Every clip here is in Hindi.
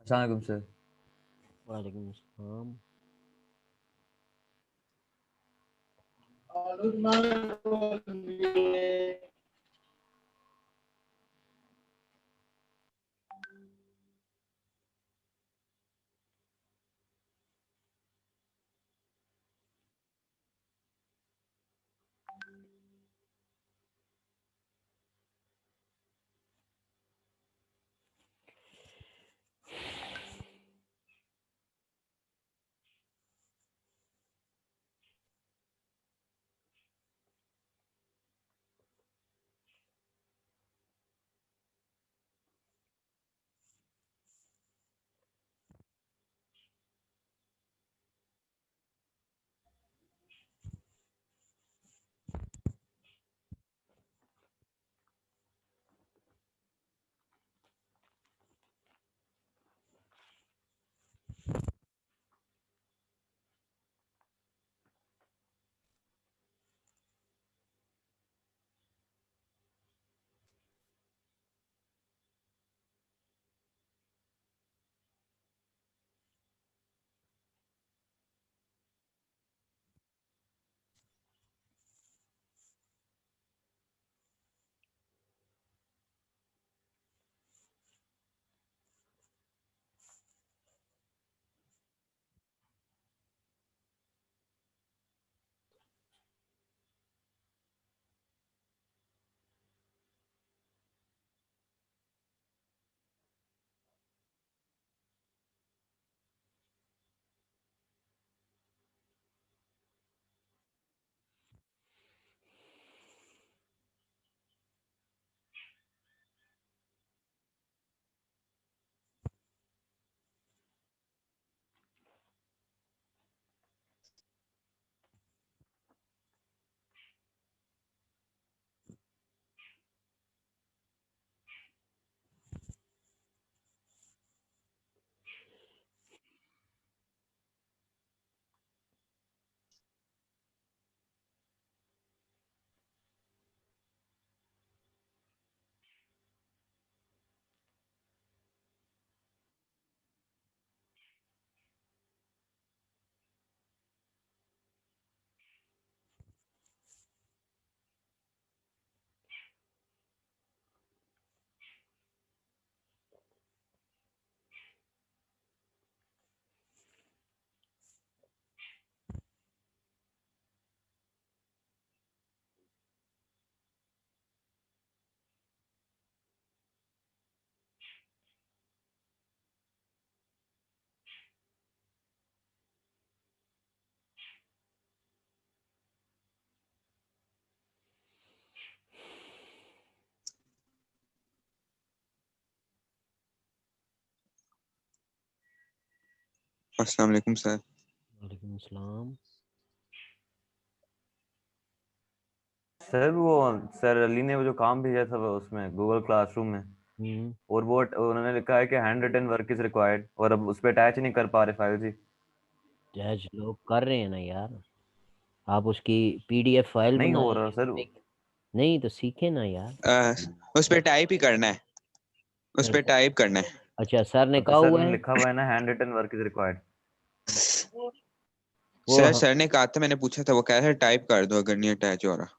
अस्सलाम सर। वालेकुम अस्सलाम। अस्सलाम वालेकुम सर। वालेकुम अस्सलाम। सर वो सर अली ने वो जो काम भेजा था वो उसमें गूगल क्लासरूम में, और वो उन्होंने लिखा है कि hand written work is required, और अब उस पर अटैच नहीं कर पा रहे फाइल जी। जज लोग कर रहे हैं ना यार। आप उसकी पीडीएफ फाइल नहीं हो बनाएं। रहा सर। नहीं तो सीखे ना यार। उस पे टाइप ही करना है, उस पे टाइप करना है। अच्छा सर ने तो कहा सर हुआ ने है लिखा हुआ है ना, hand written work is required. वो सर ने कहा था, मैंने पूछा था, वो कह रहा है टाइप कर दो अगर नहीं अटैच हो रहा।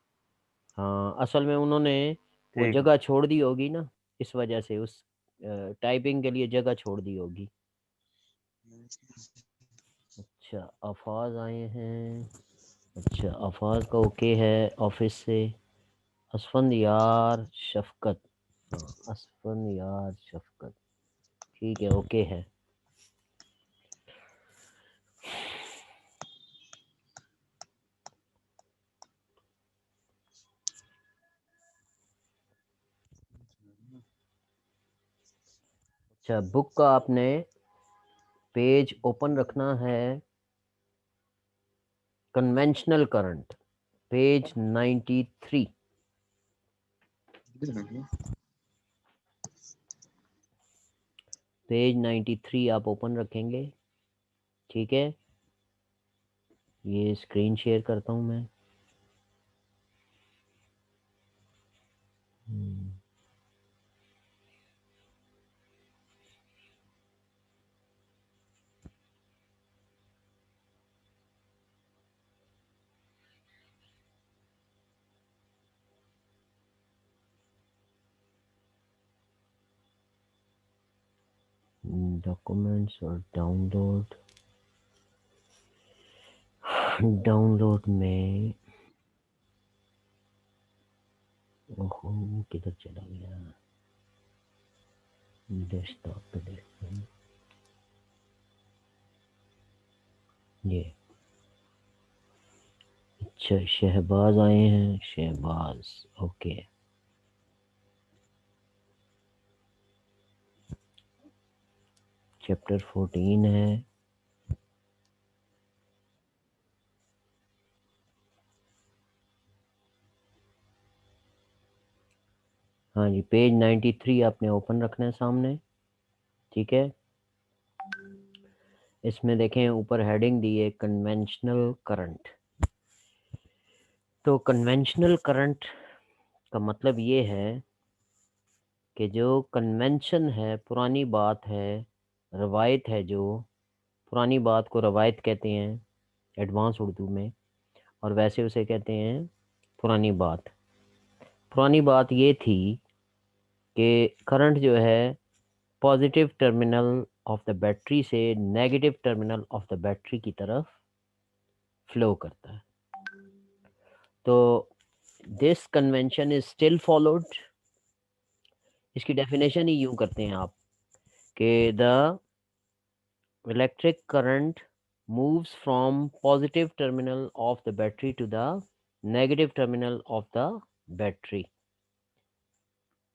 हाँ असल में उन्होंने वो ठीक। जगह छोड़ दी होगी ना, इस वजह से उस टाइपिंग के लिए जगह छोड़ दी होगी। अच्छा अफाज आए हैं। अच्छा अफाज का ओके है ऑफिस से। असफंद यार शफकत। हाँ असफंद यार शफकत ठीक है, ओके है। अच्छा बुक का आपने पेज ओपन रखना है, कन्वेंशनल करंट पेज 93। पेज 93 आप ओपन रखेंगे, ठीक है। ये स्क्रीन शेयर करता हूँ मैं। डॉक्यूमेंट्स और डाउनलोड में ओहो किधर चला गया, डेस्कटॉप पे देखते हैं। ये अच्छा शहबाज आए हैं, शहबाज ओके। चैप्टर 14 है। हाँ जी, पेज 93 आपने ओपन रखना है सामने, ठीक है। इसमें देखें ऊपर हेडिंग दी है कन्वेंशनल करंट। तो कन्वेंशनल करंट का मतलब ये है कि जो कन्वेंशन है, पुरानी बात है, रवायत है, जो पुरानी बात को रवायत कहते हैं एडवांस उर्दू में, और वैसे उसे कहते हैं पुरानी बात। पुरानी बात ये थी कि करंट जो है positive terminal of the battery से negative terminal of the battery की तरफ फ्लो करता है। तो this convention is still followed. इसकी डेफिनेशन ही यूं करते हैं आप कि the electric current moves from positive terminal of the battery to the negative terminal of the battery,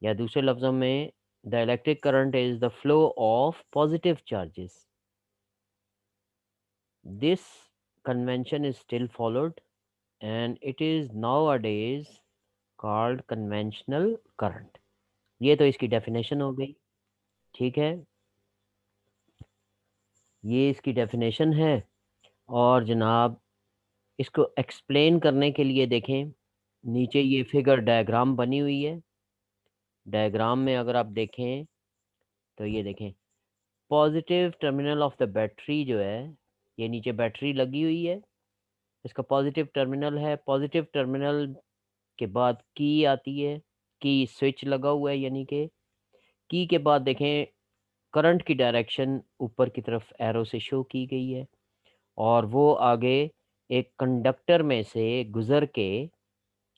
या दूसरे लफ्जों में the electric current is the flow of positive charges. This convention is still followed and it is nowadays called conventional current. ये तो इसकी डेफिनेशन हो गई, ठीक है, ये इसकी डेफिनेशन है। और जनाब इसको एक्सप्लेन करने के लिए देखें नीचे ये फिगर डायग्राम बनी हुई है। डायग्राम में अगर आप देखें तो ये देखें positive terminal of the battery जो है, ये नीचे बैटरी लगी हुई है, इसका पॉजिटिव टर्मिनल है। पॉजिटिव टर्मिनल के बाद की आती है, की स्विच लगा हुआ है, यानी कि की के बाद देखें करंट की डायरेक्शन ऊपर की तरफ एरो से शो की गई है, और वो आगे एक कंडक्टर में से गुजर के,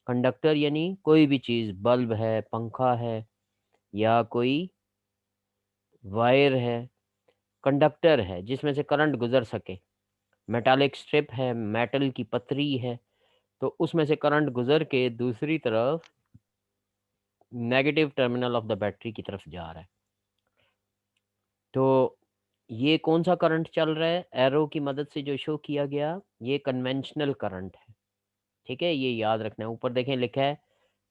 कंडक्टर यानी कोई भी चीज़, बल्ब है, पंखा है, या कोई वायर है, कंडक्टर है जिसमें से करंट गुजर सके, मेटालिक स्ट्रिप है, मेटल की पतरी है, तो उसमें से करंट गुजर के दूसरी तरफ negative terminal of the battery की तरफ जा रहा है। तो ये कौन सा करंट चल रहा है, एरो की मदद से जो शो किया गया, ये कन्वेंशनल करंट है, ठीक है, ये याद रखना है। ऊपर देखें लिखा है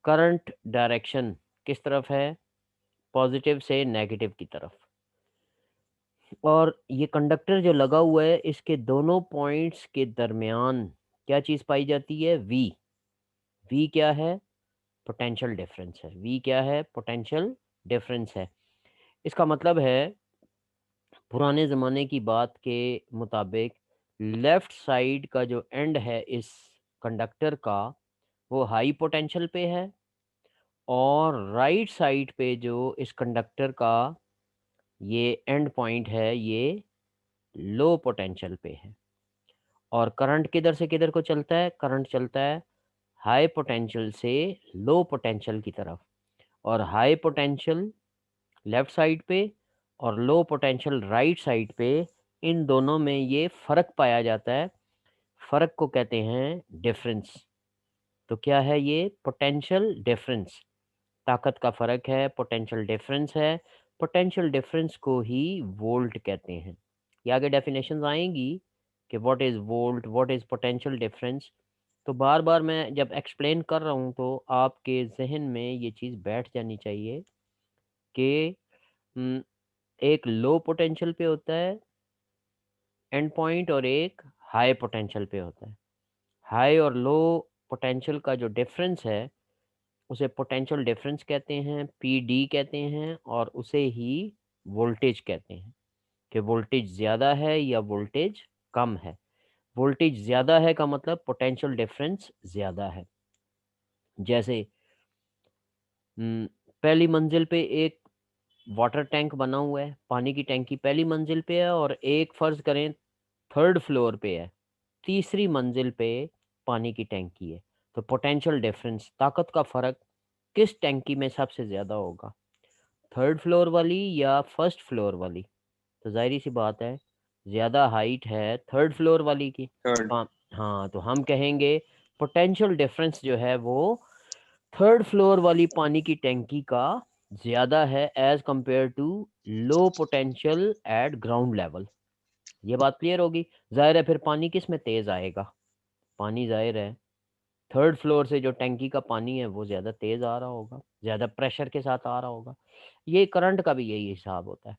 करंट डायरेक्शन किस तरफ है, पॉजिटिव से नेगेटिव की तरफ। और ये कंडक्टर जो लगा हुआ है, इसके दोनों पॉइंट्स के दरमियान क्या चीज़ पाई जाती है, वी। वी क्या है, पोटेंशियल डिफरेंस है। वी क्या है, पोटेंशियल डिफरेंस है। इसका मतलब है पुराने ज़माने की बात के मुताबिक लेफ़्ट साइड का जो एंड है इस कंडक्टर का, वो हाई पोटेंशियल पे है, और राइट साइड पे जो इस कंडक्टर का ये एंड पॉइंट है, ये लो पोटेंशियल पे है। और करंट किधर से किधर को चलता है, करंट चलता है हाई पोटेंशियल से लो पोटेंशियल की तरफ, और हाई पोटेंशियल लेफ़्ट साइड पे और लो पोटेंशियल राइट साइड पे, इन दोनों में ये फ़र्क पाया जाता है। फ़र्क को कहते हैं डिफरेंस। तो क्या है ये, पोटेंशियल डिफरेंस, ताकत का फ़र्क है, पोटेंशियल डिफरेंस है। पोटेंशियल डिफरेंस को ही वोल्ट कहते हैं। ये आगे डेफिनेशंस आएंगी कि what is volt, what is potential difference. तो बार बार मैं जब एक्सप्लेन कर रहा हूँ तो आपके जहन में ये चीज़ बैठ जानी चाहिए कि एक लो पोटेंशियल पे होता है एंड पॉइंट, और एक हाई पोटेंशियल पे होता है। हाई और लो पोटेंशियल का जो डिफरेंस है उसे पोटेंशियल डिफरेंस कहते हैं, पीडी कहते हैं, और उसे ही वोल्टेज कहते हैं कि वोल्टेज ज़्यादा है या वोल्टेज कम है। वोल्टेज ज़्यादा है का मतलब पोटेंशियल डिफरेंस ज़्यादा है। जैसे पहली मंजिल पे एक वाटर टैंक बना हुआ है, पानी की टैंकी पहली मंजिल पे है और एक फर्ज करें थर्ड फ्लोर पे है, तीसरी मंजिल पे पानी की टैंकी है। तो पोटेंशियल डिफरेंस, ताकत का फ़र्क किस टैंकी में सबसे ज़्यादा होगा, थर्ड फ्लोर वाली या फर्स्ट फ्लोर वाली? तो ज़ाहिर सी बात है, ज़्यादा हाइट है थर्ड फ्लोर वाली की। थर्ड। हाँ हाँ, तो हम कहेंगे पोटेंशियल डिफरेंस जो है वो थर्ड फ्लोर वाली पानी की टैंकी का ज़्यादा है as compare to low potential at ground level. ये बात क्लियर होगी। ज़ाहिर है फिर पानी किस में तेज़ आएगा, पानी ज़ाहिर है थर्ड फ्लोर से जो टैंकी का पानी है वो ज़्यादा तेज़ आ रहा होगा, ज़्यादा प्रेशर के साथ आ रहा होगा। ये करंट का भी यही हिसाब होता है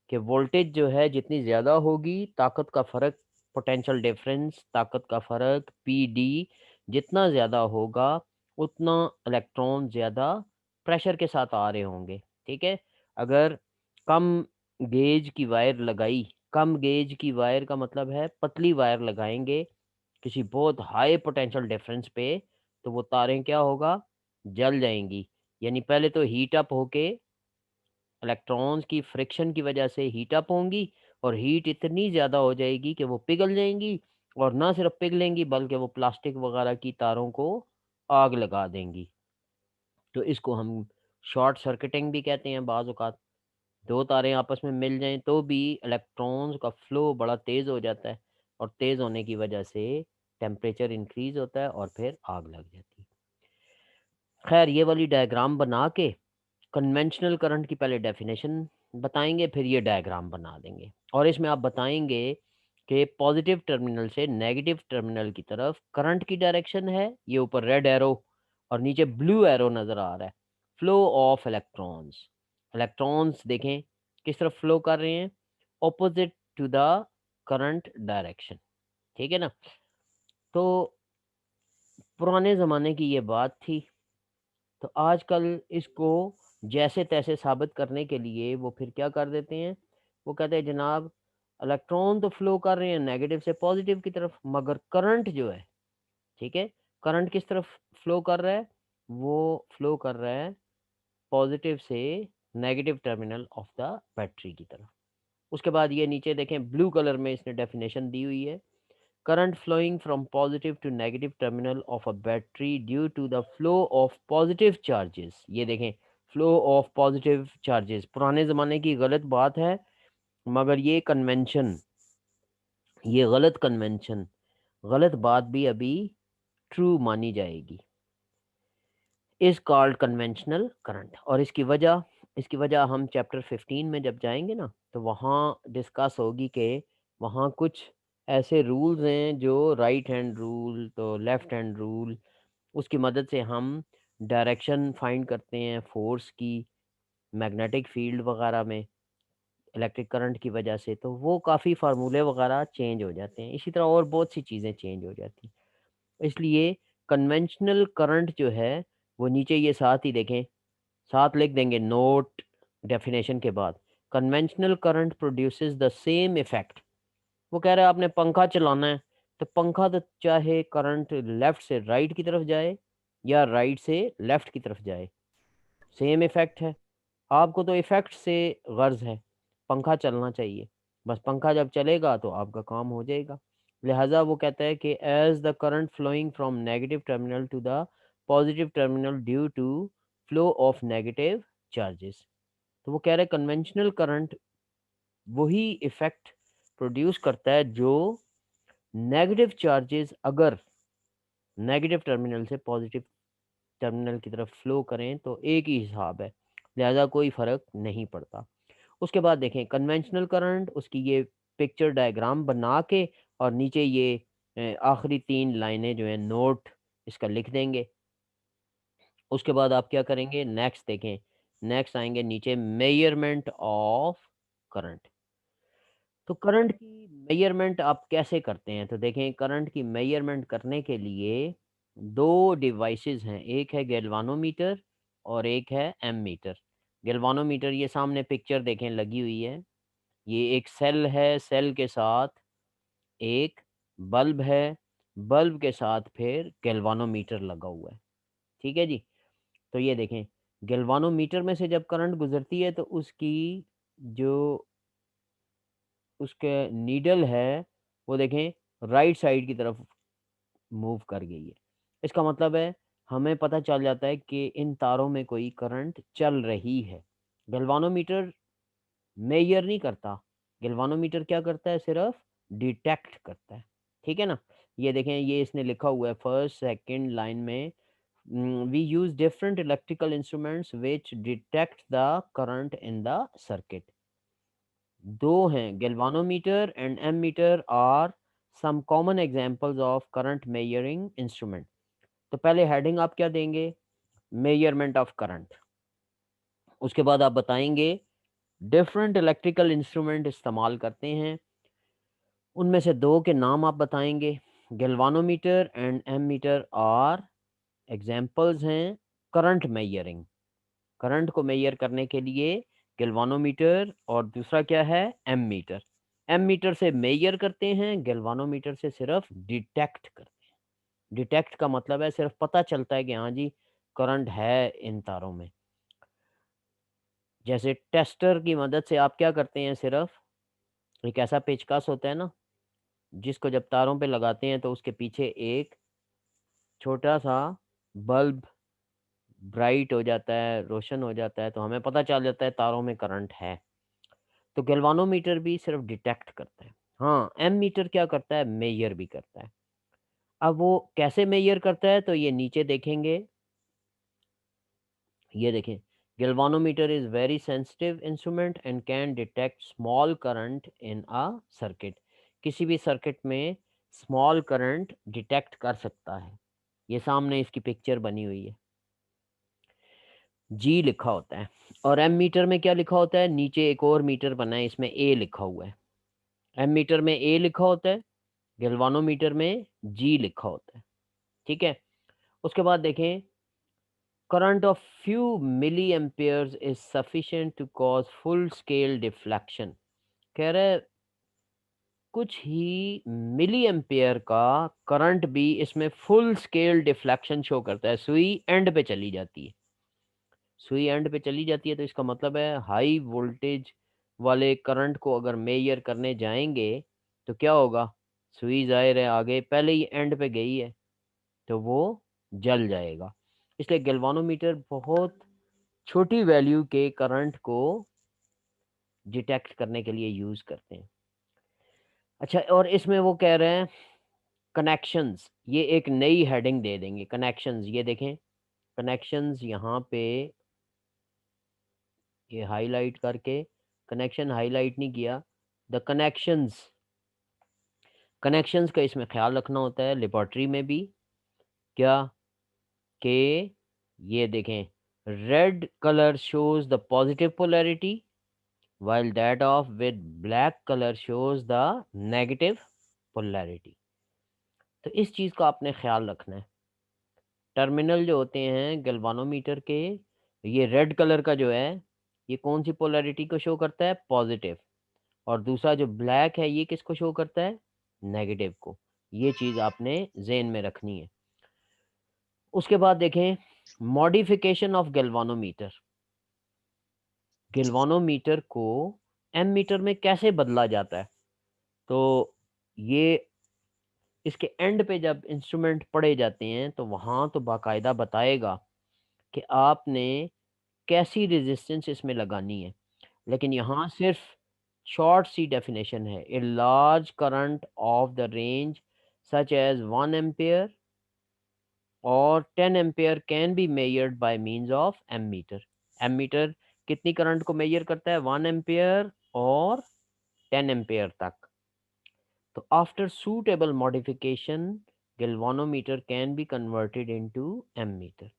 कि वोल्टेज जो है जितनी ज़्यादा होगी, ताकत का फ़र्क, पोटेंशियल डिफरेंस, ताकत का फ़र्क पीडी जितना ज़्यादा होगा, उतना इलेक्ट्रॉन ज़्यादा प्रेशर के साथ आ रहे होंगे। ठीक है? अगर कम गेज की वायर लगाई, कम गेज की वायर का मतलब है पतली वायर लगाएंगे किसी बहुत हाई पोटेंशियल डिफरेंस पे, तो वो तारें क्या होगा, जल जाएंगी। यानी पहले तो हीट अप होके इलेक्ट्रॉन्स की फ्रिक्शन की वजह से हीट अप होंगी और हीट इतनी ज़्यादा हो जाएगी कि वो पिघल जाएंगी, और ना सिर्फ पिघलेंगी बल्कि वो प्लास्टिक वगैरह की तारों को आग लगा देंगी। तो इसको हम शॉर्ट सर्किटिंग भी कहते हैं। बाज़ औक़ात दो तारें आपस में मिल जाएं तो भी इलेक्ट्रॉन्स का फ्लो बड़ा तेज़ हो जाता है, और तेज़ होने की वजह से टेम्परेचर इंक्रीज़ होता है और फिर आग लग जाती है। खैर ये वाली डायग्राम बना के कन्वेंशनल करंट की पहले डेफिनेशन बताएंगे, फिर ये डायग्राम बना देंगे और इसमें आप बताएंगे कि पॉजिटिव टर्मिनल से नेगेटिव टर्मिनल की तरफ करंट की डायरेक्शन है, ये ऊपर रेड एरो और नीचे ब्लू एरो नज़र आ रहा है, फ्लो ऑफ इलेक्ट्रॉन्स। इलेक्ट्रॉन्स देखें किस तरफ फ्लो कर रहे हैं, opposite to the current direction. ठीक है ना? तो पुराने ज़माने की ये बात थी। तो आजकल इसको जैसे तैसे साबित करने के लिए वो फिर क्या कर देते हैं, वो कहते हैं जनाब इलेक्ट्रॉन तो फ्लो कर रहे हैं नेगेटिव से पॉजिटिव की तरफ, मगर करंट जो है, ठीक है, करंट किस तरफ फ्लो कर रहा है, वो फ्लो कर रहा है पॉजिटिव से negative terminal of the battery की तरफ। उसके बाद ये नीचे देखें ब्लू कलर में इसने डेफिनेशन दी हुई है, current flowing from positive to negative terminal of a battery due to the flow of positive charges। ये देखें flow of positive charges पुराने ज़माने की गलत बात है, मगर ये कन्वेंशन, ये गलत कन्वेंशन, गलत बात भी अभी ट्रू मानी जाएगी। Is called conventional current. और इसकी वजह हम चैप्टर 15 में जब जाएंगे ना, तो वहाँ डिस्कस होगी कि वहाँ कुछ ऐसे रूल्स हैं जो राइट हैंड रूल तो लेफ्ट हैंड रूल, उसकी मदद से हम डायरेक्शन फाइंड करते हैं फोर्स की, मैग्नेटिक फील्ड वगैरह में इलेक्ट्रिक करंट की वजह से, तो वो काफ़ी फार्मूले वगैरह चेंज हो जाते हैं। इसी तरह और बहुत सी चीज़ें चेंज हो जाती हैं। इसलिए कन्वेंशनल करंट जो है वो नीचे ये साथ ही देखें, साथ लिख देंगे नोट डेफिनेशन के बाद, conventional current produces the same effect. वो कह रहा है आपने पंखा चलाना है, तो पंखा तो चाहे करंट लेफ्ट से राइट की तरफ जाए या राइट से लेफ्ट की तरफ जाए, सेम इफेक्ट है। आपको तो इफेक्ट से गर्ज है, पंखा चलना चाहिए, बस पंखा जब चलेगा तो आपका काम हो जाएगा। लिहाजा वो कहता है कि as the current flowing from negative terminal to the positive terminal due to flow of negative charges. तो वो कह रहे हैं कन्वेंशनल करंट वही इफेक्ट प्रोड्यूस करता है जो नेगेटिव चार्जेस अगर नेगेटिव टर्मिनल से पॉजिटिव टर्मिनल की तरफ फ्लो करें तो एक ही हिसाब है, लिहाजा कोई फ़र्क नहीं पड़ता। उसके बाद देखें कन्वेंशनल करंट, उसकी ये पिक्चर डायग्राम बना के और नीचे ये आखिरी 3 लाइनें जो हैं नोट इसका लिख देंगे। उसके बाद आप क्या करेंगे, नेक्स्ट देखें, नेक्स्ट आएंगे नीचे मेजरमेंट ऑफ करंट। तो करंट की मेजरमेंट आप कैसे करते हैं, तो देखें करंट की मेजरमेंट करने के लिए 2 डिवाइसेस हैं, एक है गैल्वानोमीटर और एक है एमीटर। गैल्वानोमीटर ये सामने पिक्चर देखें लगी हुई है, ये एक सेल है, सेल के साथ एक बल्ब है, बल्ब के साथ फिर गैल्वानोमीटर लगा हुआ है। ठीक है जी? तो ये देखें गैल्वानोमीटर में से जब करंट गुजरती है तो उसकी जो उसके नीडल है वो देखें राइट साइड की तरफ मूव कर गई है। इसका मतलब है हमें पता चल जाता है कि इन तारों में कोई करंट चल रही है। गैल्वानोमीटर मेजर नहीं करता, गैल्वानोमीटर क्या करता है, सिर्फ डिटेक्ट करता है। ठीक है ना। ये देखें, ये इसने लिखा हुआ है फर्स्ट सेकंड लाइन में, we use different electrical instruments which detect the current in the circuit. दो हैं, galvanometer and ammeter are some common examples of current measuring instrument. तो पहले हेडिंग आप क्या देंगे, मेजरमेंट ऑफ करंट। उसके बाद आप बताएंगे डिफरेंट इलेक्ट्रिकल इंस्ट्रूमेंट इस्तेमाल करते हैं, उनमें से दो के नाम आप बताएंगे। Galvanometer and ammeter are examples हैं करंट मेजरिंग, करंट को मेजर करने के लिए गैल्वानोमीटर, और दूसरा क्या है, एमीटर। एमीटर से मेजर करते हैं, गैल्वानोमीटर से सिर्फ डिटेक्ट करते हैं। डिटेक्ट का मतलब है सिर्फ पता चलता है कि हाँ जी करंट है इन तारों में। जैसे टेस्टर की मदद से आप क्या करते हैं, सिर्फ एक ऐसा पेचकस होता है ना जिसको जब तारों पे लगाते हैं तो उसके पीछे एक छोटा सा बल्ब ब्राइट हो जाता है, रोशन हो जाता है, तो हमें पता चल जाता है तारों में करंट है। तो गैल्वानोमीटर भी सिर्फ डिटेक्ट करता है। हाँ, एमीटर क्या करता है, मेजर भी करता है। अब वो कैसे मेजर करता है तो ये नीचे देखेंगे, ये देखें, galvanometer is very sensitive instrument and can detect small current in a circuit. किसी भी सर्किट में स्मॉल करंट डिटेक्ट कर सकता है। ये सामने इसकी पिक्चर बनी हुई है, जी लिखा होता है। और एम मीटर में क्या लिखा होता है, नीचे एक और मीटर बना है, इसमें ए लिखा हुआ है। एम मीटर में ए लिखा होता है, गैल्वानोमीटर में जी लिखा होता है। ठीक है। उसके बाद देखें, current of few milli amperes is sufficient to cause full scale deflection. कह रहे हैं, कुछ ही मिली एम्पियर का करंट भी इसमें फुल स्केल डिफ्लेक्शन शो करता है। सुई एंड पे चली जाती है, सुई एंड पे चली जाती है, तो इसका मतलब है हाई वोल्टेज वाले करंट को अगर मेजर करने जाएंगे तो क्या होगा, सुई जाहिर है आगे पहले ही एंड पे गई है तो वो जल जाएगा। इसलिए गैल्वानोमीटर बहुत छोटी वैल्यू के करंट को डिटेक्ट करने के लिए यूज करते हैं। अच्छा, और इसमें वो कह रहे हैं कनेक्शंस, ये एक नई हेडिंग दे देंगे, कनेक्शंस। ये देखें, कनेक्शंस यहाँ पे ये हाईलाइट करके, कनेक्शन हाईलाइट नहीं किया, द कनेक्शंस, कनेक्शंस का इसमें ख्याल रखना होता है लेबॉर्ट्री में भी। क्या के, ये देखें, red colour shows the positive polarity while that of with black color shows the negative polarity। तो इस चीज़ का आपने ख्याल रखना है। टर्मिनल जो होते हैं गैल्वानोमीटर के, ये रेड कलर का जो है ये कौन सी पोलैरिटी को शो करता है, पॉजिटिव, और दूसरा जो ब्लैक है ये किसको शो करता है, नेगेटिव को। ये चीज़ आपने ज़हन में रखनी है। उसके बाद देखें मॉडिफिकेशन ऑफ गैल्वानोमीटर, गैल्वानोमीटर को एमीटर में कैसे बदला जाता है। तो ये इसके एंड पे जब इंस्ट्रूमेंट पढ़े जाते हैं तो वहाँ तो बाकायदा बताएगा कि आपने कैसी रेजिस्टेंस इसमें लगानी है, लेकिन यहाँ सिर्फ शॉर्ट सी डेफिनेशन है, a large current of the range such as 1 ampere और 10 ampere can be measured by means of ammeter. Ammeter कितनी करंट को मेजर करता है, 1 एम्पेयर और 10 एम्पेयर तक। तो after suitable modification galvanometer can be converted into ammeter।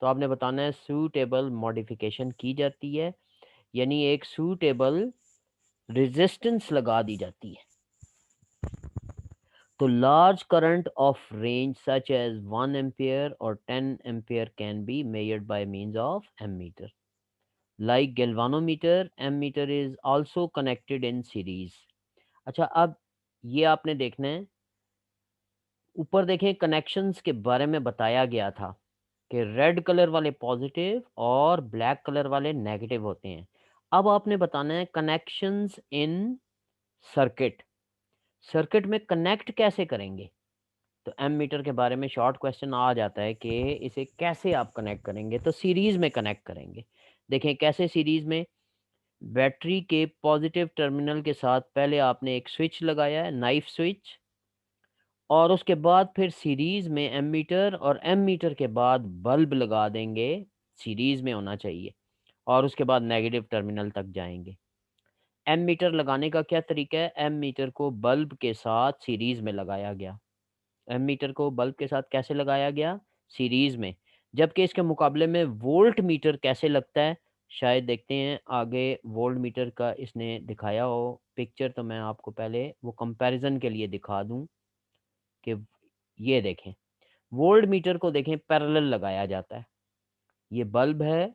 तो आपने बताना है suitable modification की जाती है, यानी एक suitable resistance लगा दी जाती है। तो large current of range such as 1 ampere or 10 ampere can be measured by means of ammeter। Like galvanometer, ammeter is also connected in series। अच्छा, अब ये आपने देखना है, ऊपर देखें कनेक्शंस के बारे में बताया गया था कि रेड कलर वाले पॉजिटिव और ब्लैक कलर वाले नेगेटिव होते हैं। अब आपने बताना है कनेक्शंस इन सर्किट। सर्किट में कनेक्ट कैसे करेंगे? तो एमीटर के बारे में शॉर्ट क्वेश्चन आ जाता है कि इसे कैसे आप कनेक्ट करेंगे। तो सीरीज में कनेक्ट करेंगे। देखें कैसे सीरीज में। बैटरी के पॉजिटिव टर्मिनल के साथ पहले आपने एक स्विच लगाया है, नाइफ स्विच, और उसके बाद फिर सीरीज में एमीटर, और एमीटर के बाद बल्ब लगा देंगे, सीरीज में होना चाहिए, और उसके बाद नेगेटिव टर्मिनल तक जाएंगे। एमीटर लगाने का क्या तरीका है? एमीटर को बल्ब के साथ सीरीज में लगाया गया। एमीटर को बल्ब के साथ कैसे लगाया गया? सीरीज में। जबकि इसके मुकाबले में वोल्ट मीटर कैसे लगता है, शायद देखते हैं आगे वोल्ट मीटर का इसने दिखाया हो पिक्चर, तो मैं आपको पहले वो कंपैरिजन के लिए दिखा दूं कि ये देखें, वोल्ट मीटर को देखें पैरेलल लगाया जाता है। ये बल्ब है,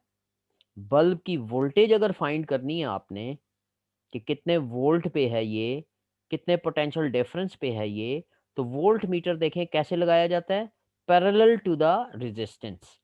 बल्ब की वोल्टेज अगर फाइंड करनी है आपने कि कितने वोल्ट पे है ये, कितने पोटेंशियल डिफरेंस पे है ये, तो वोल्ट मीटर देखें कैसे लगाया जाता है? Parallel to the resistance.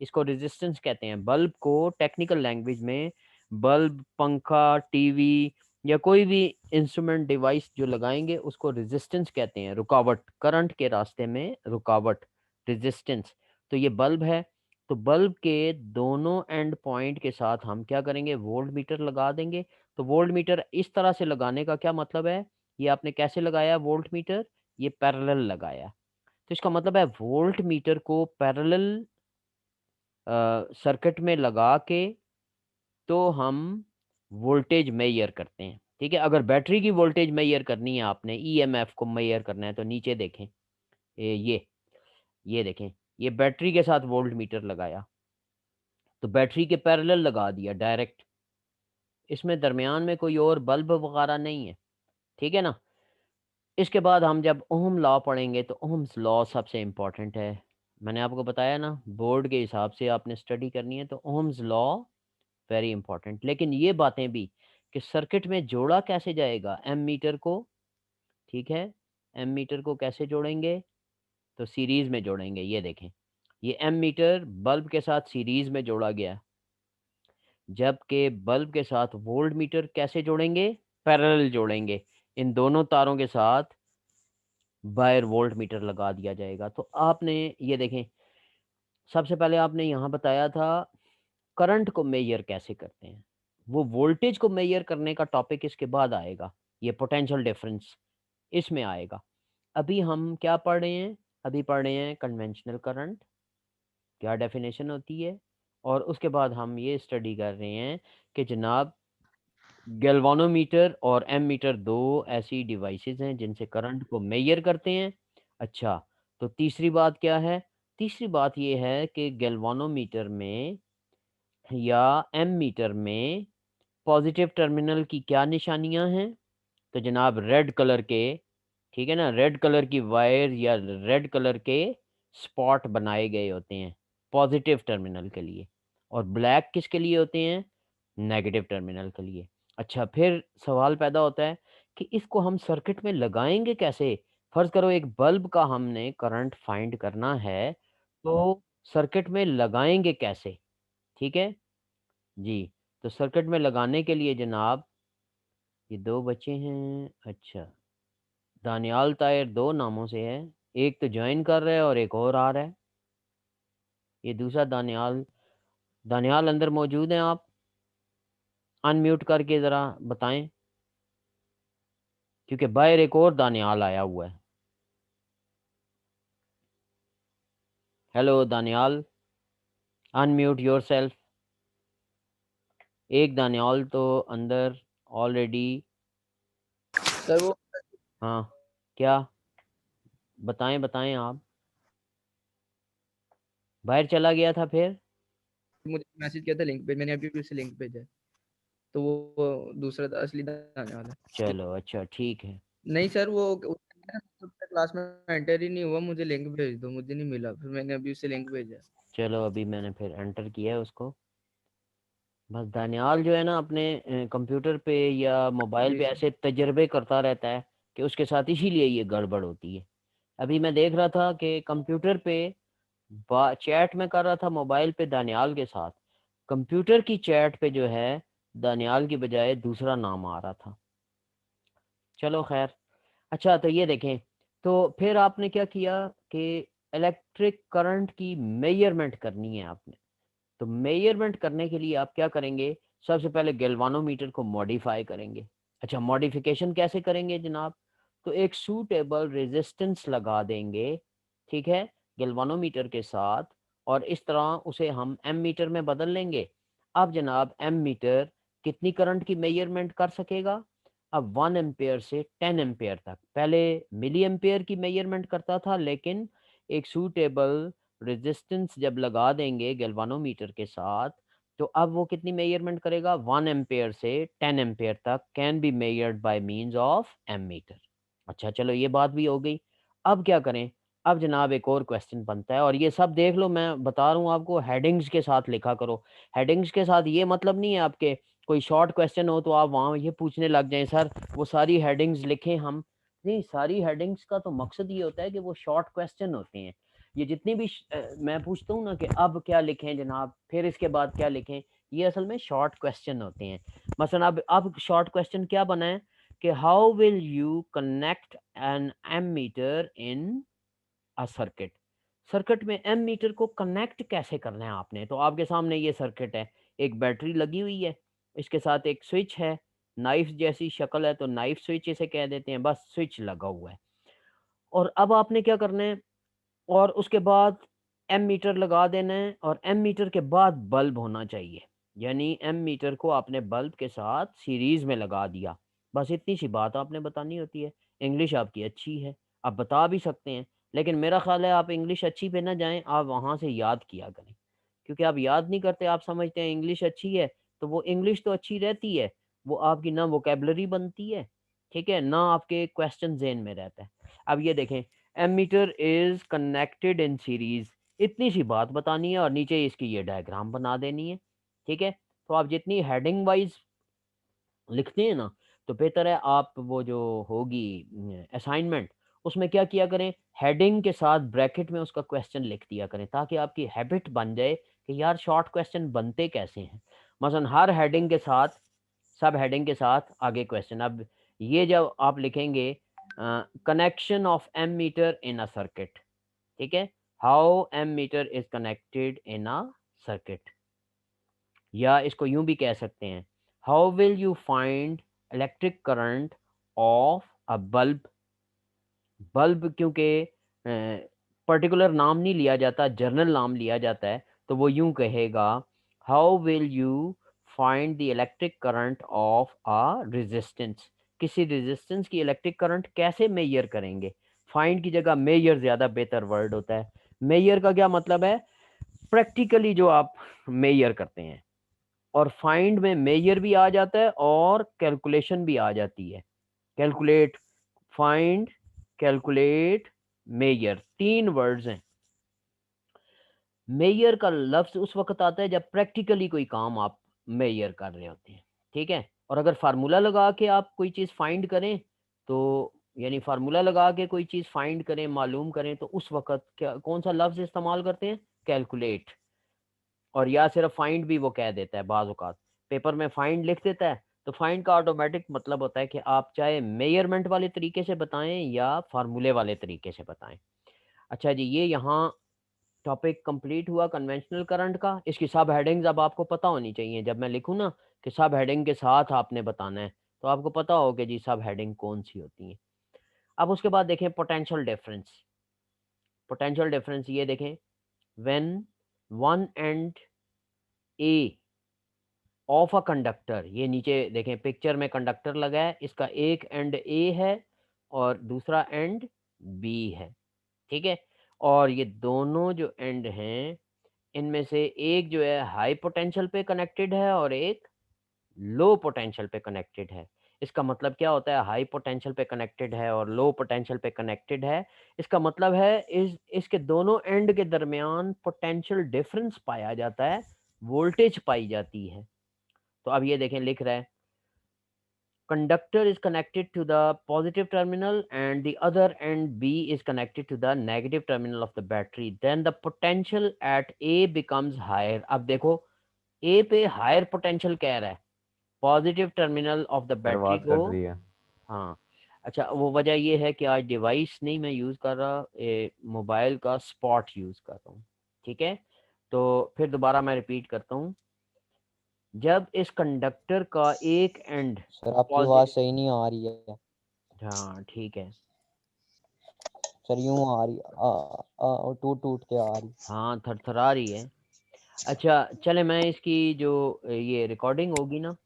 इसको रेजिस्टेंस कहते हैं। बल्ब को टेक्निकल लैंग्वेज में बल्ब, पंखा, टीवी या कोई भी इंस्ट्रूमेंट डिवाइस जो लगाएंगे उसको रेजिस्टेंस कहते हैं। रुकावट, करंट के रास्ते में रुकावट, रेजिस्टेंस। तो ये बल्ब है, तो बल्ब के दोनों एंड पॉइंट के साथ हम क्या करेंगे? वोल्ट मीटर लगा देंगे। तो वोल्ट मीटर इस तरह से लगाने का क्या मतलब है? ये आपने कैसे लगाया वोल्ट मीटर? ये पैरेलल लगाया। तो इसका मतलब है वोल्ट मीटर को पैरेलल सर्किट में लगा के तो हम वोल्टेज मेजर करते हैं। ठीक है, अगर बैटरी की वोल्टेज मेजर करनी है, आपने ईएमएफ को मेजर करना है, तो नीचे देखें, ये देखें, ये बैटरी के साथ वोल्ट मीटर लगाया, तो बैटरी के पैरेलल लगा दिया डायरेक्ट, इसमें दरमियान में कोई और बल्ब वगैरह नहीं है। ठीक है ना। इसके बाद हम जब ओहम लॉ पढ़ेंगे, तो ओहम्स लॉ सबसे इम्पोर्टेंट है। मैंने आपको बताया ना, बोर्ड के हिसाब से आपने स्टडी करनी है, तो ओहम्स लॉ वेरी इंपॉर्टेंट। लेकिन ये बातें भी कि सर्किट में जोड़ा कैसे जाएगा एम मीटर को। ठीक है, एम मीटर को कैसे जोड़ेंगे? तो सीरीज में जोड़ेंगे। ये देखें, ये एम मीटर बल्ब के साथ सीरीज में जोड़ा गया, जबकि बल्ब के साथ वोल्ट मीटर कैसे जोड़ेंगे? पैरेलल जोड़ेंगे। इन दोनों तारों के साथ बायर वोल्ट मीटर लगा दिया जाएगा। तो आपने ये देखें, सबसे पहले आपने यहाँ बताया था करंट को मेजर कैसे करते हैं, वो वोल्टेज को मेजर करने का टॉपिक इसके बाद आएगा, ये पोटेंशियल डिफरेंस इसमें आएगा। अभी हम क्या पढ़ रहे हैं? अभी पढ़ रहे हैं कन्वेंशनल करंट, क्या डेफिनेशन होती है, और उसके बाद हम ये स्टडी कर रहे हैं कि जनाब गैल्वानोमीटर और एमीटर दो ऐसी डिवाइसेस हैं जिनसे करंट को मेजर करते हैं। अच्छा, तो तीसरी बात क्या है? तीसरी बात ये है कि गैल्वानोमीटर में या एमीटर में पॉजिटिव टर्मिनल की क्या निशानियां हैं? तो जनाब रेड कलर के, ठीक है ना, रेड कलर की वायर या रेड कलर के स्पॉट बनाए गए होते हैं पॉजिटिव टर्मिनल के लिए, और ब्लैक किसके लिए होते हैं? नेगेटिव टर्मिनल के लिए। अच्छा, फिर सवाल पैदा होता है कि इसको हम सर्किट में लगाएंगे कैसे? फर्ज करो एक बल्ब का हमने करंट फाइंड करना है, तो सर्किट में लगाएंगे कैसे? ठीक है जी। तो सर्किट में लगाने के लिए जनाब, ये दो बच्चे हैं, अच्छा, दानियाल तायर दो नामों से है, एक तो ज्वाइन कर रहा है और एक और आ रहा है, ये दूसरा दानियाल। दानियाल अंदर मौजूद हैं आप? अनम्यूट करके ज़रा बताएं, क्योंकि बाहर एक और दानियाल आया हुआ है। Hello Daniyal, unmute yourself. एक दानियाल तो अंदर ऑलरेडी। सर वो हाँ, क्या? बताएं बताएं आप। बाहर चला गया था फिर? मुझे मैसेज किया था लिंक पे, मैंने अभी भी उसे लिंक भेजा है, तो वो दूसरा असली आने वाला है। चलो अच्छा ठीक है। नहीं सर, वो क्लास में एंटर ही नहीं हुआ, मुझे लिंक भेज दो, मुझे नहीं मिला, फिर मैंने अभी उसे लिंक भेजा। चलो अभी मैंने फिर एंटर किया है उसको। बस दानियाल जो है ना, अपने कंप्यूटर पे या मोबाइल जी पे सर। ऐसे तजर्बे करता रहता है कि उसके साथ इसीलिए ये गड़बड़ होती है। अभी मैं देख रहा था कि कंप्यूटर पे चैट में कर रहा था मोबाइल पे दानियाल के साथ, कंप्यूटर की चैट पे जो है दानियाल की बजाय दूसरा नाम आ रहा था। चलो खैर। अच्छा तो ये देखें, तो फिर आपने क्या किया कि इलेक्ट्रिक करंट की मेजरमेंट करनी है आपने। तो मेजरमेंट करने के लिए आप क्या करेंगे, सबसे पहले गैल्वानोमीटर को मॉडिफाई करेंगे। अच्छा मॉडिफिकेशन कैसे करेंगे जनाब, तो एक सूटेबल रेजिस्टेंस लगा देंगे, ठीक है, गैल्वानोमीटर के साथ, और इस तरह उसे हम एम मीटर में बदल लेंगे। अब जनाब एम मीटर कितनी करंट की मेजरमेंट कर सकेगा, अब 1 एम्पेयर से 10 एम्पेयर तक। पहले मिली एम्पेयर की मेजरमेंट करता था, लेकिन एक सूटेबल रेजिस्टेंस जब लगा देंगे गैल्वानोमीटर के साथ, तो अब वो कितनी मेजरमेंट करेगा, 1 एम्पेयर से 10 एम्पेयर तक can be measured by means of ammeter. अच्छा चलो ये बात भी हो गई। अब क्या करें, अब जनाब एक और क्वेश्चन बनता है, और ये सब देख लो, मैं बता रहा हूँ आपको, हेडिंग्स के साथ लिखा करो। हेडिंग्स के साथ ये मतलब नहीं है आपके कोई शॉर्ट क्वेश्चन हो तो आप वहाँ ये पूछने लग जाएं सर वो सारी हेडिंग्स लिखें हम। नहीं, सारी हेडिंग्स का तो मकसद ये होता है कि वो शॉर्ट क्वेश्चन होते हैं। ये जितनी भी मैं पूछता हूँ ना कि अब क्या लिखें जनाब, फिर इसके बाद क्या लिखें, ये असल में शॉर्ट क्वेश्चन होते हैं। मसलन अब शॉर्ट क्वेश्चन क्या बना है कि how will you connect an ammeter in a circuit. Circuit में एम मीटर को कनेक्ट कैसे करना है आपने, तो आपके सामने ये सर्किट है, एक बैटरी लगी हुई है, इसके साथ एक स्विच है, नाइफ जैसी शक्ल है तो नाइफ स्विच इसे कह देते हैं, बस स्विच लगा हुआ है। और अब आपने क्या करना है, और उसके बाद एम मीटर लगा देना है, और एम मीटर के बाद बल्ब होना चाहिए, यानी एम मीटर को आपने बल्ब के साथ सीरीज में लगा दिया। बस इतनी सी बात आपने बतानी होती है। इंग्लिश आपकी अच्छी है, आप बता भी सकते हैं, लेकिन मेरा ख्याल है आप इंग्लिश अच्छी पे ना जाएं, आप वहाँ से याद किया करें, क्योंकि आप याद नहीं करते, आप समझते हैं इंग्लिश अच्छी है, तो वो इंग्लिश तो अच्छी रहती है, वो आपकी ना वोकेबलरी बनती है, ठीक है, ना आपके क्वेश्चन जेन में रहता है। अब ये देखें, ammeter is connected in series, इतनी सी बात बतानी है, और नीचे इसकी ये डायग्राम बना देनी है, ठीक है। तो आप जितनी हेडिंग वाइज लिखते हैं ना, तो बेहतर है आप वो जो होगी असाइनमेंट, उसमें क्या किया करें, हेडिंग के साथ ब्रैकेट में उसका क्वेश्चन लिख दिया करें, ताकि आपकी हैबिट बन जाए कि यार शॉर्ट क्वेश्चन बनते कैसे हैं। मसलन हर हेडिंग के साथ, सब हेडिंग के साथ आगे क्वेश्चन। अब ये जब आप लिखेंगे connection of ammeter in a circuit, ठीक है, how ammeter is connected in a circuit, या इसको यूं भी कह सकते हैं, how will you find electric current of a bulb. Bulb क्योंकि पर्टिकुलर नाम नहीं लिया जाता, जनरल नाम लिया जाता है, तो वो यूं कहेगा, how will you find the electric current of a resistance. किसी रेजिस्टेंस की इलेक्ट्रिक करंट कैसे मेजर करेंगे। फाइंड की जगह मेजर ज़्यादा बेहतर वर्ड होता है। मेजर का क्या मतलब है, प्रैक्टिकली जो आप मेजर करते हैं, और फाइंड में मेजर भी आ जाता है और कैलकुलेशन भी आ जाती है। कैलकुलेट, फाइंड, कैलकुलेट, मेजर, तीन वर्ड्स हैं। मेजर का लफ्ज उस वक्त आता है जब प्रैक्टिकली कोई काम आप मेजर कर रहे होते हैं, ठीक है। और अगर फार्मूला लगा के आप कोई चीज़ फाइंड करें, तो यानी फार्मूला लगा के कोई चीज़ फाइंड करें, मालूम करें, तो उस वक्त क्या कौन सा लफ्ज इस्तेमाल करते हैं, कैलकुलेट। और या सिर्फ फाइंड भी वो कह देता है, बाज़ औक़ात पेपर में फाइंड लिख देता है, तो फाइंड का ऑटोमेटिक मतलब होता है कि आप चाहे मेजरमेंट वाले तरीके से बताएं या फार्मूले वाले तरीके से बताएं। अच्छा जी, ये यहाँ टॉपिक कंप्लीट हुआ कन्वेंशनल करंट का। इसकी सब हेडिंग्स अब आपको पता होनी चाहिए, जब मैं लिखूँ ना कि सब हेडिंग के साथ आपने बताना है, तो आपको पता हो कि जी सब हेडिंग कौन सी होती हैं। अब उसके बाद देखें पोटेंशियल डिफरेंस। पोटेंशियल डिफरेंस ये देखें, when one and A of a conductor, ये नीचे देखें पिक्चर में कंडक्टर लगा है, इसका एक एंड ए है और दूसरा एंड बी है, ठीक है। और ये दोनों जो एंड हैं, इनमें से एक जो है हाई पोटेंशियल पे कनेक्टेड है और एक लो पोटेंशियल पे कनेक्टेड है। इसका मतलब क्या होता है, हाई पोटेंशियल पे कनेक्टेड है और लो पोटेंशियल पे कनेक्टेड है, इसका मतलब है इसके दोनों एंड के दरमियान पोटेंशियल डिफरेंस पाया जाता है, वोल्टेज पाई जाती है। तो अब ये देखें लिख रहा है, conductor is connected to the positive terminal and the other end B is connected to the negative terminal of the battery, then the potential at A becomes higher. अब देखो A पे हायर पोटेंशियल कह रहा है, positive terminal of the battery बर्बाद को। कर रही है। हाँ अच्छा, वो वजह ये है कि आज डिवाइस नहीं मैं यूज़ कर रहा, मोबाइल का स्पॉट यूज़ कर रहा हूँ। ठीक है, तो फिर दोबारा मैं रिपीट करता हूँ। जब इस कंडक्टर का एक एंड सर आपकी आवाज सही नहीं आ रही है। हाँ ठीक है सर यूं आ रही, टूट टूट के आ रही। हाँ, थरथरा रही है। अच्छा चले, मैं इसकी जो ये रिकॉर्डिंग होगी ना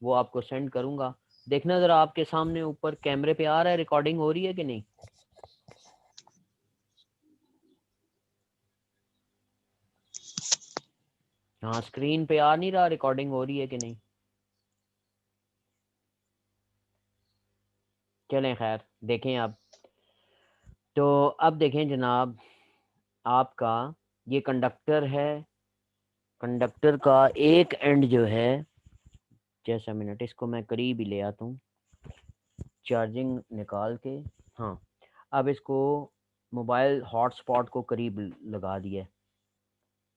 वो आपको सेंड करूँगा, देखना ज़रा आपके सामने ऊपर कैमरे पे आ रहा है, रिकॉर्डिंग हो रही है कि नहीं। हाँ स्क्रीन पे आ नहीं रहा, रिकॉर्डिंग हो रही है कि नहीं। चलें खैर देखें अब। तो अब देखें जनाब, आपका ये कंडक्टर है, कंडक्टर का एक एंड जो है, जैसा मिनट इसको मैं करीब ही ले आता हूँ चार्जिंग निकाल के। हाँ अब इसको मोबाइल हॉटस्पॉट को करीब लगा दिया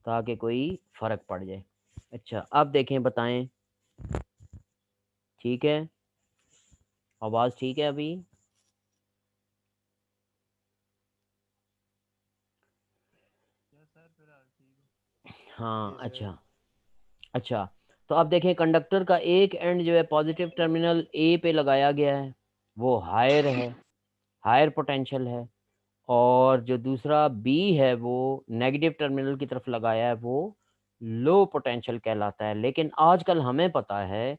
ताकि कोई फ़र्क पड़ जाए। अच्छा अब देखें, बताएं ठीक है, आवाज़ ठीक है अभी। हाँ अच्छा अच्छा, तो अब देखें कंडक्टर का एक एंड जो है पॉजिटिव टर्मिनल ए पे लगाया गया है, वो हायर है, हायर पोटेंशियल है, और जो दूसरा बी है वो नेगेटिव टर्मिनल की तरफ लगाया है, वो लो पोटेंशियल कहलाता है। लेकिन आजकल हमें पता है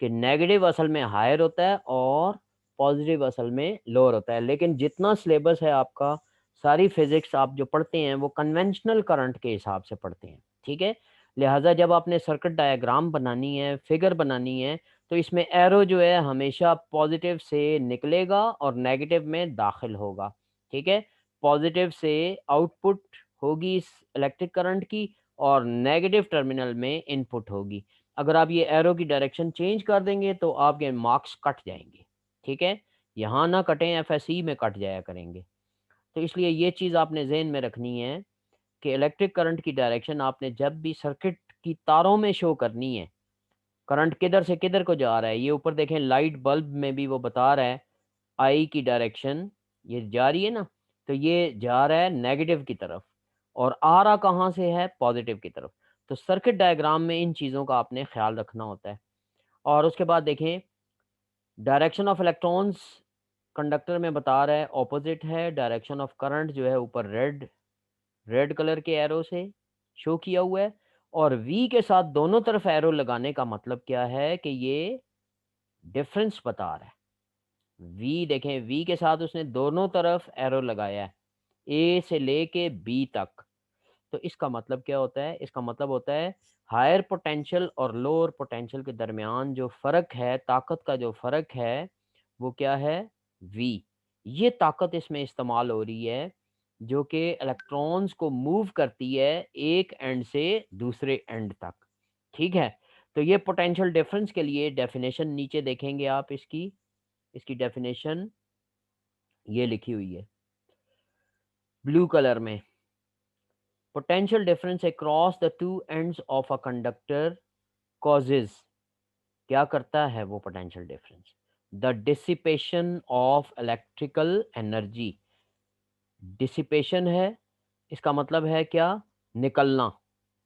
कि नेगेटिव असल में हायर होता है और पॉजिटिव असल में लोअर होता है। लेकिन जितना सिलेबस है आपका, सारी फिजिक्स आप जो पढ़ते हैं वो कन्वेंशनल करंट के हिसाब से पढ़ते हैं, ठीक है। लिहाजा जब आपने सर्किट डायग्राम बनानी है, फिगर बनानी है, तो इसमें एरो जो है हमेशा पॉजिटिव से निकलेगा और नेगेटिव में दाखिल होगा, ठीक है। पॉजिटिव से आउटपुट होगी इस इलेक्ट्रिक करंट की और नेगेटिव टर्मिनल में इनपुट होगी। अगर आप ये एरो की डायरेक्शन चेंज कर देंगे तो आपके मार्क्स कट जाएंगे, ठीक है। यहाँ ना कटें, एफएसई में कट जाया करेंगे। तो इसलिए ये चीज़ आपने जहन में रखनी है कि इलेक्ट्रिक करंट की डायरेक्शन आपने जब भी सर्किट की तारों में शो करनी है, करंट किधर से किधर को जा रहा है। ये ऊपर देखें लाइट बल्ब में भी वो बता रहा है आई की डायरेक्शन ये जा रही है ना, तो ये जा रहा है नेगेटिव की तरफ और आ रहा कहाँ से है, पॉजिटिव की तरफ। तो सर्किट डायग्राम में इन चीज़ों का आपने ख्याल रखना होता है। और उसके बाद देखें डायरेक्शन ऑफ इलेक्ट्रॉन्स कंडक्टर में बता रहा है ऑपोजिट है, डायरेक्शन ऑफ करंट जो है ऊपर रेड रेड कलर के एरो से शो किया हुआ है। और वी के साथ दोनों तरफ एरो लगाने का मतलब क्या है कि ये डिफरेंस बता रहा है। वी देखें, वी के साथ उसने दोनों तरफ एरो लगाया है, ए से लेके बी तक। तो इसका मतलब क्या होता है, इसका मतलब होता है हायर पोटेंशियल और लोअर पोटेंशियल के दरमियान जो फ़र्क है, ताकत का जो फ़र्क है वो क्या है, वी। ये ताकत इसमें इस्तेमाल हो रही है जो कि इलेक्ट्रॉन्स को मूव करती है एक एंड से दूसरे एंड तक, ठीक है। तो ये पोटेंशियल डिफरेंस के लिए डेफिनेशन नीचे देखेंगे आप, इसकी इसकी डेफिनेशन ये लिखी हुई है ब्लू कलर में। Potential difference across the two ends of a conductor causes, क्या करता है वो potential difference, the dissipation of electrical energy. Dissipation है, इसका मतलब है क्या, निकलना।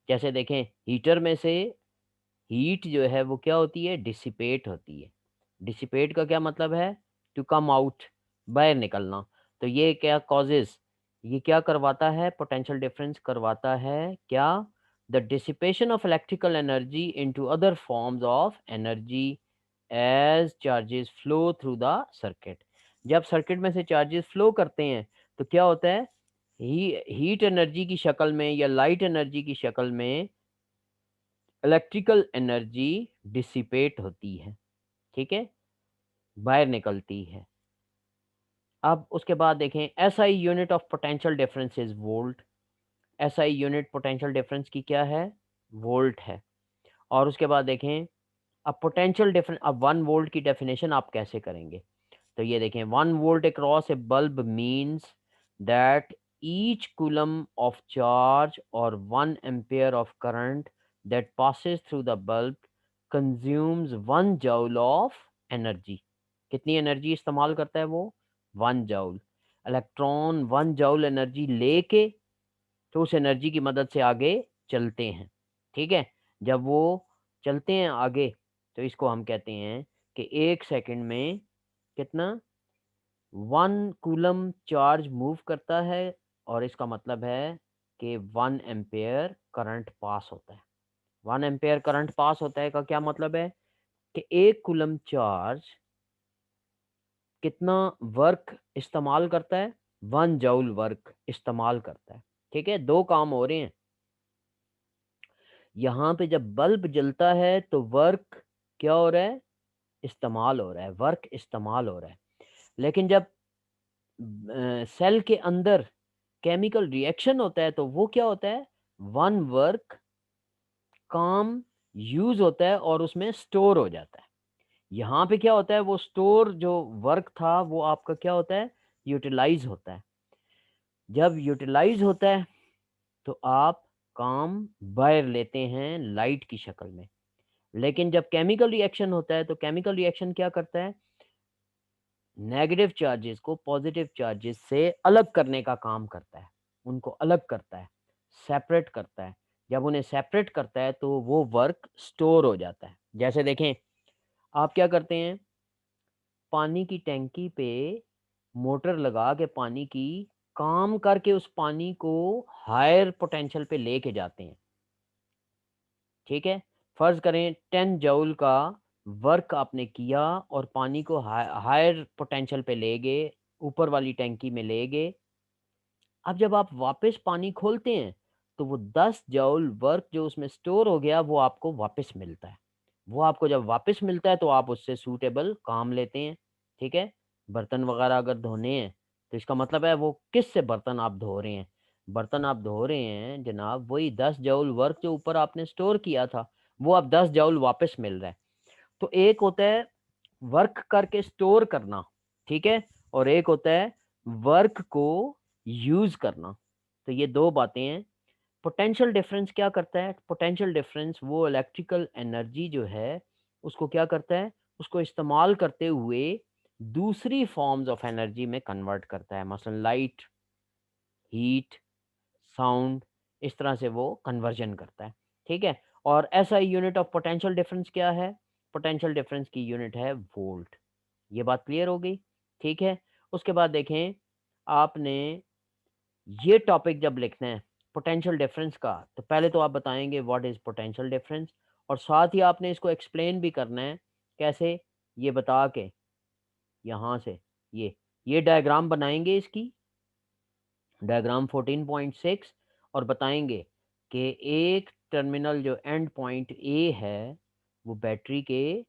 जैसे देखें हीटर में से हीट जो है वो क्या होती है, डिसिपेट होती है। डिसिपेट का क्या मतलब है, टू कम आउट, बाहर निकलना। तो ये क्या कॉजेज, ये क्या करवाता है, पोटेंशियल डिफरेंस करवाता है क्या, the dissipation of electrical energy into other forms of energy as charges flow through the circuit. जब सर्किट में से चार्जेस फ्लो करते हैं तो क्या होता है, हीट एनर्जी की शक्ल में या लाइट एनर्जी की शक्ल में इलेक्ट्रिकल एनर्जी डिसिपेट होती है, ठीक है, बाहर निकलती है। अब उसके बाद देखें SI unit of potential difference is volt. SI unit potential difference की क्या है, वोल्ट है। और उसके बाद देखें अब पोटेंशियल डिफरेंस, अब 1 वोल्ट की डेफिनेशन आप कैसे करेंगे? तो ये देखें, 1 volt across A bulb means that each coulomb of charge और 1 ampere of current that passes through the bulb consumes 1 joule of energy. कितनी एनर्जी इस्तेमाल करता है वो? 1 जूल। इलेक्ट्रॉन 1 जूल एनर्जी लेके तो उस एनर्जी की मदद से आगे चलते हैं। ठीक है, जब वो चलते हैं आगे तो इसको हम कहते हैं कि 1 सेकंड में कितना 1 कूलम चार्ज मूव करता है, और इसका मतलब है कि 1 एम्पेयर करंट पास होता है। 1 एम्पेयर करंट पास होता है का क्या मतलब है कि 1 कूलम चार्ज कितना वर्क इस्तेमाल करता है? 1 जूल वर्क इस्तेमाल करता है। ठीक है, दो काम हो रहे हैं यहाँ पे। जब बल्ब जलता है तो वर्क क्या हो रहा है? इस्तेमाल हो रहा है, वर्क इस्तेमाल हो रहा है। लेकिन जब सेल के अंदर केमिकल रिएक्शन होता है तो वो क्या होता है? 1 वर्क काम यूज होता है और उसमें स्टोर हो जाता है। यहाँ पे क्या होता है? वो स्टोर जो वर्क था वो आपका क्या होता है? यूटिलाइज होता है। जब यूटिलाइज होता है तो आप काम बाहर लेते हैं लाइट की शक्ल में। लेकिन जब केमिकल रिएक्शन होता है तो केमिकल रिएक्शन क्या करता है? नेगेटिव चार्जेस को पॉजिटिव चार्जेस से अलग करने का काम करता है, उनको अलग करता है, सेपरेट करता है। जब उन्हें सेपरेट करता है तो वो वर्क स्टोर हो जाता है। जैसे देखें, आप क्या करते हैं, पानी की टैंकी पे मोटर लगा के पानी की काम करके उस पानी को हायर पोटेंशियल पे लेके जाते हैं। ठीक है, फर्ज करें 10 जूल का वर्क आपने किया और पानी को हायर पोटेंशियल पे ले गए, ऊपर वाली टैंकी में ले गए। अब जब आप वापस पानी खोलते हैं तो वो 10 जूल वर्क जो उसमें स्टोर हो गया वो आपको वापस मिलता है। वो आपको जब वापस मिलता है तो आप उससे सूटेबल काम लेते हैं। ठीक है, बर्तन वगैरह अगर धोने हैं तो इसका मतलब है वो किस से बर्तन आप धो रहे हैं? बर्तन आप धो रहे हैं जनाब वही 10 जूल वर्क जो ऊपर आपने स्टोर किया था, वो अब 10 जूल वापस मिल रहा है। तो एक होता है वर्क करके स्टोर करना, ठीक है, और एक होता है वर्क को यूज करना। तो ये दो बातें हैं। पोटेंशियल डिफरेंस क्या करता है? पोटेंशियल डिफरेंस वो इलेक्ट्रिकल एनर्जी जो है उसको क्या करता है? उसको इस्तेमाल करते हुए दूसरी फॉर्म्स ऑफ एनर्जी में कन्वर्ट करता है, मसलन लाइट, हीट, साउंड, इस तरह से वो कन्वर्जन करता है। ठीक है, और ऐसा यूनिट ऑफ पोटेंशियल डिफरेंस क्या है? पोटेंशियल डिफरेंस की यूनिट है वोल्ट। ये बात क्लियर हो गई? ठीक है, उसके बाद देखें, आपने ये टॉपिक जब लिखना है पोटेंशियल डिफरेंस का तो पहले तो आप बताएंगे व्हाट इज पोटेंशियल डिफरेंस, और साथ ही आपने इसको एक्सप्लेन भी करना है। कैसे? ये बता के यहाँ से ये डायग्राम बनाएंगे, इसकी डायग्राम 14.6, और बताएंगे कि एक टर्मिनल जो एंड पॉइंट ए है वो बैटरी के